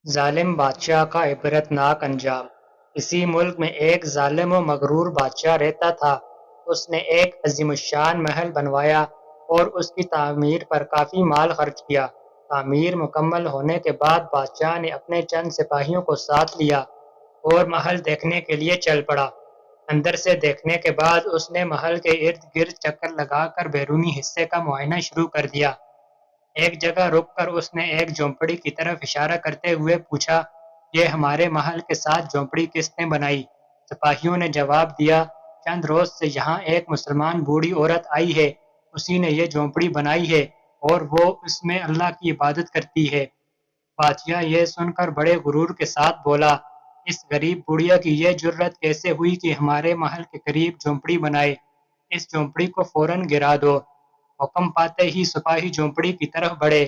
ظالم بادشاہ کا عبرتناک انجام۔ اسی ملک میں ایک ظالم و مغرور بادشاہ رہتا تھا۔ اس نے ایک عظیم الشان محل بنوایا اور اس کی تعمیر پر کافی مال خرچ کیا۔ تعمیر مکمل ہونے کے بعد بادشاہ نے اپنے چند سپاہیوں کو ساتھ لیا اور محل دیکھنے کے لیے چل پڑا۔ اندر سے دیکھنے کے بعد اس نے محل کے ارد گرد چکر لگا کر بیرونی حصے کا معائنہ شروع کر دیا۔ ایک جگہ رک کر اس نے ایک جھونپڑی کی طرف اشارہ کرتے ہوئے پوچھا، یہ ہمارے محل کے ساتھ جھونپڑی کس نے بنائی؟ سپاہیوں نے جواب دیا، چند روز سے یہاں ایک مسلمان بوڑھی عورت آئی ہے، اسی نے یہ جھونپڑی بنائی ہے اور وہ اس میں اللہ کی عبادت کرتی ہے۔ بادشاہ یہ سن کر بڑے غرور کے ساتھ بولا، اس غریب بڑھیا کی یہ جرت کیسے ہوئی کہ ہمارے محل کے قریب جھونپڑی بنائے؟ اس جھونپڑی کو فوراً گرا دو۔ حکم پاتے ہی سپاہی جھونپڑی کی طرف بڑھے۔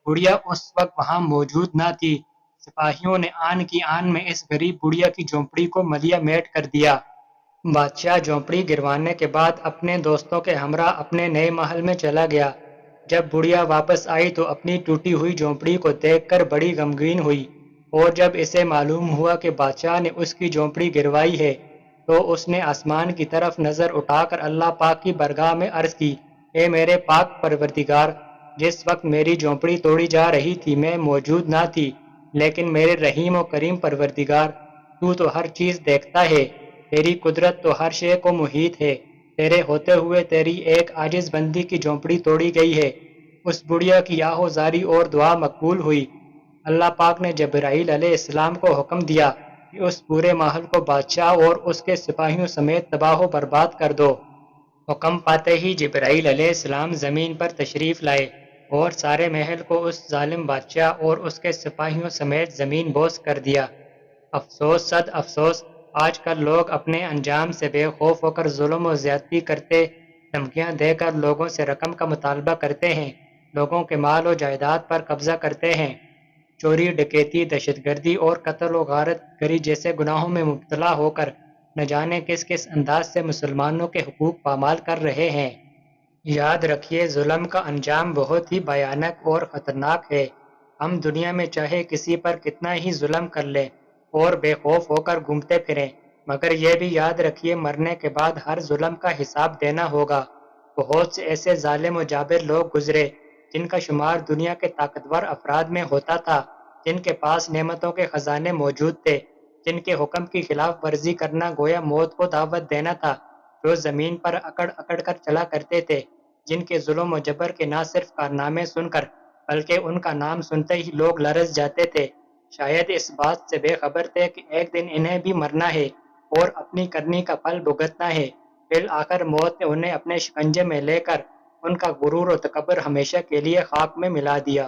بڑھیا اس وقت وہاں موجود نہ تھی۔ سپاہیوں نے آن کی آن میں اس غریب بڑھیا کی جھونپڑی کو ملیا میٹ کر دیا۔ بادشاہ جھونپڑی گروانے کے بعد اپنے دوستوں کے ہمراہ اپنے نئے محل میں چلا گیا۔ جب بڑھیا واپس آئی تو اپنی ٹوٹی ہوئی جھونپڑی کو دیکھ کر بڑی غمگین ہوئی، اور جب اسے معلوم ہوا کہ بادشاہ نے اس کی جھونپڑی گروائی ہے تو اس نے آسمان کی طرف نظر اٹھا کر اللہ پاک کی بارگاہ میں عرض کی، اے میرے پاک پروردگار، جس وقت میری جھونپڑی توڑی جا رہی تھی میں موجود نہ تھی، لیکن میرے رحیم و کریم پروردگار، تو تو ہر چیز دیکھتا ہے، تیری قدرت تو ہر شے کو محیط ہے، تیرے ہوتے ہوئے تیری ایک عاجز بندی کی جھونپڑی توڑی گئی ہے۔ اس بڑھیا کی آہو زاری اور دعا مقبول ہوئی۔ اللہ پاک نے جبرائیل علیہ السلام کو حکم دیا کہ اس پورے محل کو بادشاہ اور اس کے سپاہیوں سمیت تباہ و برباد کر دو۔ حکم پاتے ہی جبرائیل علیہ السلام زمین پر تشریف لائے اور سارے محل کو اس ظالم بادشاہ اور اس کے سپاہیوں سمیت زمین بوس کر دیا۔ افسوس صد افسوس، آج کل لوگ اپنے انجام سے بے خوف ہو کر ظلم و زیادتی کرتے، دھمکیاں دے کر لوگوں سے رقم کا مطالبہ کرتے ہیں، لوگوں کے مال و جائیداد پر قبضہ کرتے ہیں، چوری ڈکیتی، دہشت گردی اور قتل و غارت گری جیسے گناہوں میں مبتلا ہو کر نہ جانے کس کس انداز سے مسلمانوں کے حقوق پامال کر رہے ہیں۔ یاد رکھیے، ظلم کا انجام بہت ہی بھیانک اور خطرناک ہے۔ ہم دنیا میں چاہے کسی پر کتنا ہی ظلم کر لیں اور بے خوف ہو کر گھومتے پھریں، مگر یہ بھی یاد رکھیے مرنے کے بعد ہر ظلم کا حساب دینا ہوگا۔ بہت سے ایسے ظالم و جابر لوگ گزرے جن کا شمار دنیا کے طاقتور افراد میں ہوتا تھا، جن کے پاس نعمتوں کے خزانے موجود تھے، جن کے حکم کی خلاف ورزی کرنا گویا موت کو دعوت دینا تھا، جو زمین پر اکڑ اکڑ کر چلا کرتے تھے، جن کے ظلم و جبر کے نہ صرف کارنامے سن کر بلکہ ان کا نام سنتے ہی لوگ لرز جاتے تھے، شاید اس بات سے بے خبر تھے کہ ایک دن انہیں بھی مرنا ہے اور اپنی کرنی کا پھل بھگتنا ہے۔ بالآخر موت نے انہیں اپنے شکنجے میں لے کر ان کا غرور و تکبر ہمیشہ کے لیے خاک میں ملا دیا۔